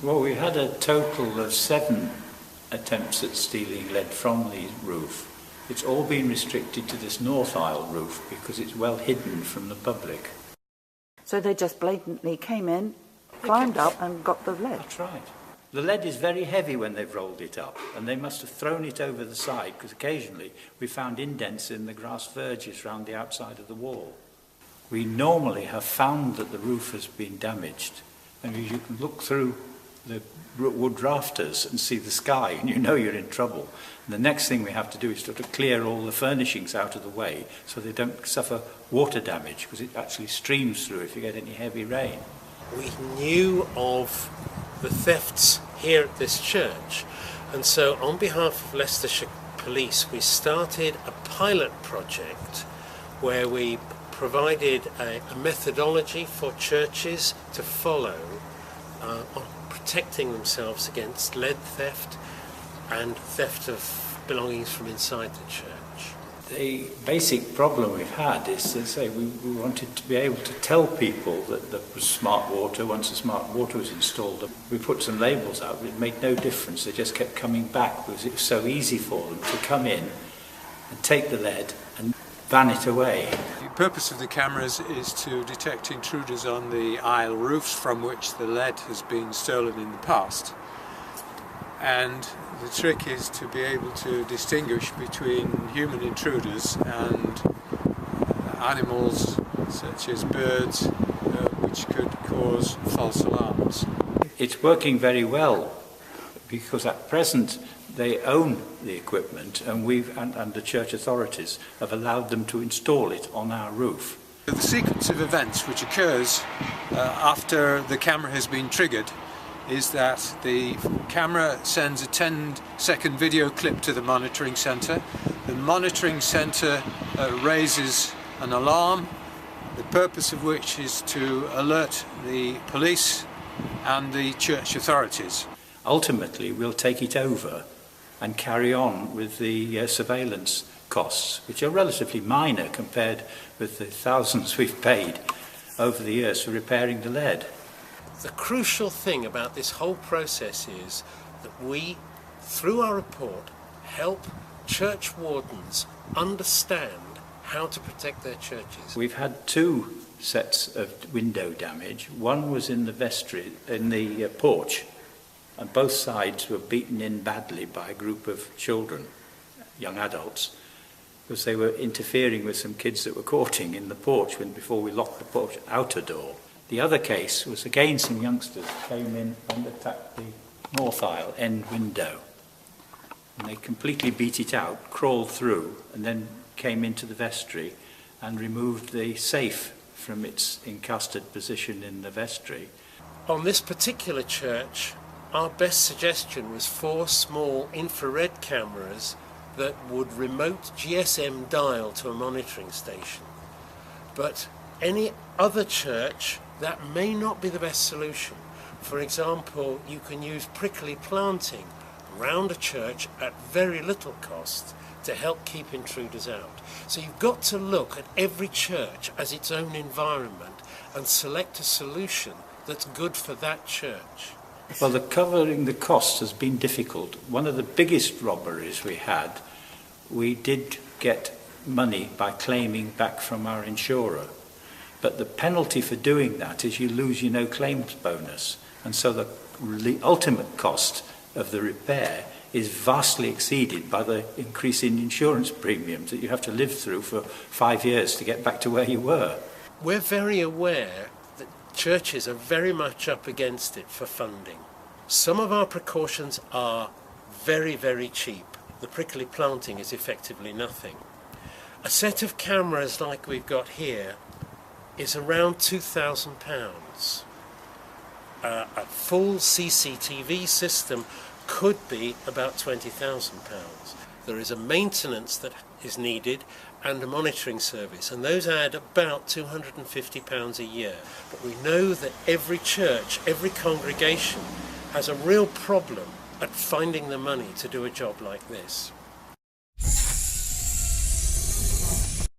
Well, we had a total of 7 attempts at stealing lead from the roof. It's all been restricted to this north aisle roof because it's well hidden from the public. So they just blatantly came in, climbed up and got the lead? That's right. The lead is very heavy when they've rolled it up, and they must have thrown it over the side because occasionally we found indents in the grass verges round the outside of the wall. We normally have found that the roof has been damaged, and you can look through the wood rafters and see the sky, and you know you're in trouble. And the next thing we have to do is to clear all the furnishings out of the way so they don't suffer water damage, because it actually streams through if you get any heavy rain. We knew of the thefts here at this church, and so on behalf of Leicestershire Police we started a pilot project where we provided a methodology for churches to follow on protecting themselves against lead theft and theft of belongings from inside the church. The basic problem we've had is, as I say, we wanted to be able to tell people that there was smart water. Once the smart water was installed, we put some labels out, but it made no difference. They just kept coming back because it was so easy for them to come in and take the lead and van it away. The purpose of the cameras is to detect intruders on the aisle roofs from which the lead has been stolen in the past. And the trick is to be able to distinguish between human intruders and animals such as birds, which could cause false alarms. It's working very well because at present they own the equipment, and and the church authorities have allowed them to install it on our roof. The sequence of events which occurs after the camera has been triggered is that the camera sends a 10-second video clip to the monitoring centre. The monitoring centre raises an alarm, the purpose of which is to alert the police and the church authorities. Ultimately, we'll take it over and carry on with the surveillance costs, which are relatively minor compared with the thousands we've paid over the years for repairing the lead. The crucial thing about this whole process is that we, through our report, help church wardens understand how to protect their churches. We've had 2 sets of window damage. One was in the vestry, in the porch, and both sides were beaten in badly by a group of children, young adults, because they were interfering with some kids that were courting in the porch before we locked the porch outer door. The other case was again some youngsters came in and attacked the north aisle end window. And they completely beat it out, crawled through, and then came into the vestry and removed the safe from its encasted position in the vestry. On this particular church, our best suggestion was 4 small infrared cameras that would remote GSM dial to a monitoring station. But any other church, that may not be the best solution. For example, you can use prickly planting around a church at very little cost to help keep intruders out. So you've got to look at every church as its own environment and select a solution that's good for that church. Well, covering the costs has been difficult. One of the biggest robberies we had, we did get money by claiming back from our insurer. But the penalty for doing that is you lose your no claims bonus. And so the ultimate cost of the repair is vastly exceeded by the increase in insurance premiums that you have to live through for 5 years to get back to where you were. We're very aware that churches are very much up against it for funding. Some of our precautions are very, very cheap. The prickly planting is effectively nothing. A set of cameras like we've got here is around £2,000. A full CCTV system could be about £20,000. There is a maintenance that is needed and a monitoring service, and those add about £250 a year. But we know that every church, every congregation has a real problem at finding the money to do a job like this.